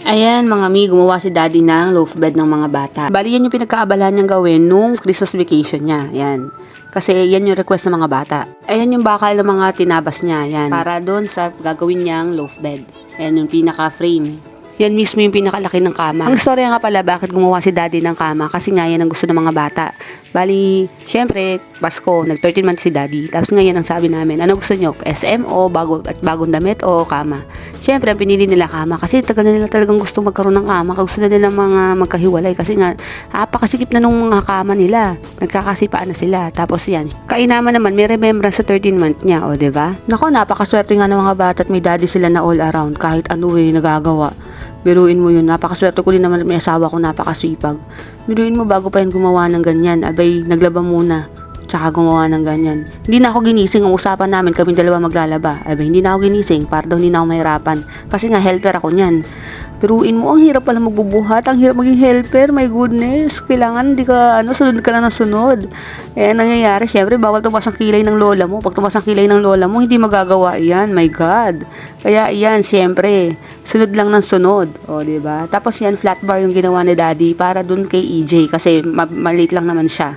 Ayan mga mi, gumawa si daddy ng loaf bed ng mga bata. Bali yan yung pinagkaabalahan niyang gawin nung Christmas vacation niya. Ayan. Kasi yan yung request ng mga bata. Ayan yung bakal ng mga tinabas niya. Ayan. Para doon sa gagawin niyang loaf bed. Ayan yung pinaka-frame. Yan mismo yung pinakalaki ng kama. Ang storya nga pala bakit gumawa si daddy ng kama. Kasi nga yan ang gusto ng mga bata. Bali, syempre, Pasko, nag-13 months si daddy. Tapos ngayon ang sabi namin, ano gusto nyo? SM o bagong damit o kama? Syempre, ang pinili nila kama. Kasi tagal na nila talagang gusto magkaroon ng kama. Gusto na nila mga magkahiwalay. Kasi nga, apakasikip na nung mga kama nila. Nagkakasipaan na sila. Tapos yan. Kainaman naman, may remembrance sa 13 month niya. O, diba? Nako, napakaswerte nga ng mga bata at may daddy sila na all around. Kahit ano nagagawa. Biruin mo yun, napakaswerte ko din naman may asawa ko napakasipag. Biruin mo bago pa yan gumawa ng ganyan, abay naglaba muna, tsaka gumawa ng ganyan. Hindi na ako ginising, ang usapan namin kami dalawa maglalaba. Abay hindi na ako ginising, para daw hindi na ako mahirapan. Kasi nga helper ako niyan. Biruin mo, ang hirap pala magbubuhat, ang hirap maging helper, my goodness. Kailangan hindi ka, sunod ka lang ng sunod. Eh, nangyayari, syempre, bawal tumas ang kilay ng lola mo. Pag tumas ang kilay ng lola mo, hindi magagawa yan, my God. Kaya, yan, syempre, sunod lang ng sunod. O, diba? Tapos yan, flat bar yung ginawa ni daddy para dun kay EJ, kasi maliit lang naman siya.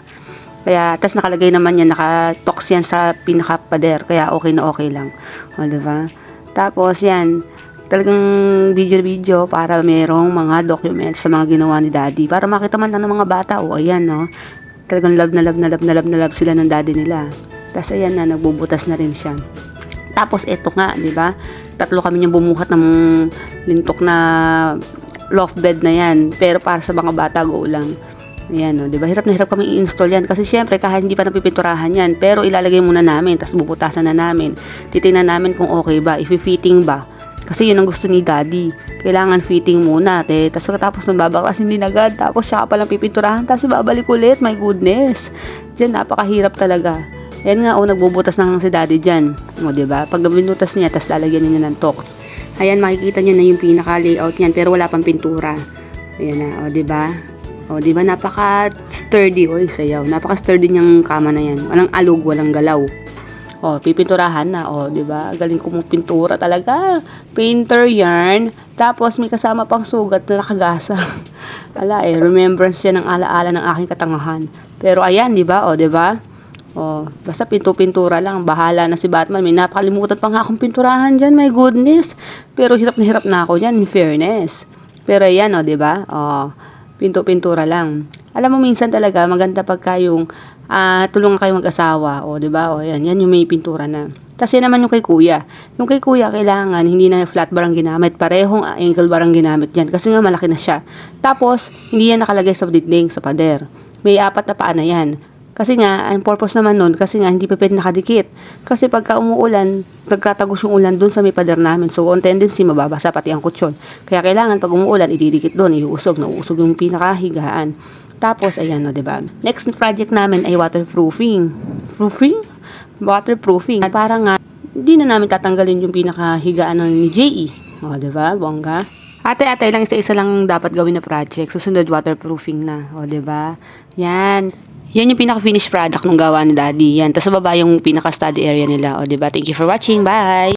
Kaya, tas nakalagay naman yan, nakatox yan sa pinaka-pader, kaya okay na okay lang. O, diba? Tapos, yan, talagang video para merong mga documents sa mga ginawa ni daddy para makita man lang ng mga bata. O ayan, no, talagang love sila ng daddy nila. Tapos ayan na, nagbubutas na rin siya. Tapos eto nga, di ba, tatlo kami yung bumuhat ng lintok na loft bed na yan, pero para sa mga bata go lang. Ayan, no, di ba, hirap na hirap kami i-install yan kasi syempre kahit hindi pa napipinturahan yan, pero ilalagay muna namin, tapos bubutasan na namin, titingnan namin kung okay ba, if-fitting ba. Kasi yun ang gusto ni daddy. Kailangan fitting muna. Tapos katapos nung babaklasin din agad. Tapos siya palang pipinturahan. Tapos babalik ulit. My goodness. Diyan napakahirap talaga. Yan nga nagbubutas na si daddy dyan. O diba? Pag nabinutas niya, tapos lalagyan niya ng tok. Ayan, makikita niyo na yung pinaka-layout niyan. Pero wala pang pintura. Ayan na. O diba? O diba? Napaka-sturdy. Oy, sayaw. Napaka-sturdy niyang kama na yan. Walang alog, walang galaw. O, pipinturahan na. O, diba? Galing ko mong pintura talaga. Painter yarn. Tapos, may kasama pang sugat na nakagasa. Ala remembrance yan ng alaala ng aking katangahan. Pero, ayan, diba? O, diba? O, basta pintura lang. Bahala na si Batman. May napakalimutan pang akong pinturahan dyan. My goodness. Pero, hirap na ako dyan. In fairness. Pero, ayan, o, diba? O, pintura lang. Alam mo, minsan talaga, maganda pagka yung tulungan kayo mag-asawa, o diba, o yan yung may pintura na. Kasi naman yung kay kuya kailangan hindi na flat bar ang ginamit, parehong angle bar ang ginamit yan, kasi nga malaki na siya. Tapos hindi yan nakalagay sa dingding, sa pader, may 4 na paa na yan. Kasi nga, ang purpose naman nun, kasi nga, hindi pa pwede nakadikit. Kasi pagka umuulan, nagtatagos yung ulan dun sa may pader namin. So, on tendency, mababasa pati ang kutsyon. Kaya kailangan, pag umuulan, ididikit dun, nauusog yung pinakahigaan. Tapos, ayan, no, diba? Next project namin ay waterproofing. Waterproofing. Para nga, hindi na namin tatanggalin yung pinakahigaan ni J.E. O, diba? Bongga. Ate-ate lang, isa-isa lang dapat gawin na project. Susunod, waterproofing na. O, diba? Yan. Yan yung pinaka-finished product ng gawa ni daddy. Yan. Tapos, sa baba yung pinaka-study area nila. O, diba? Thank you for watching. Bye!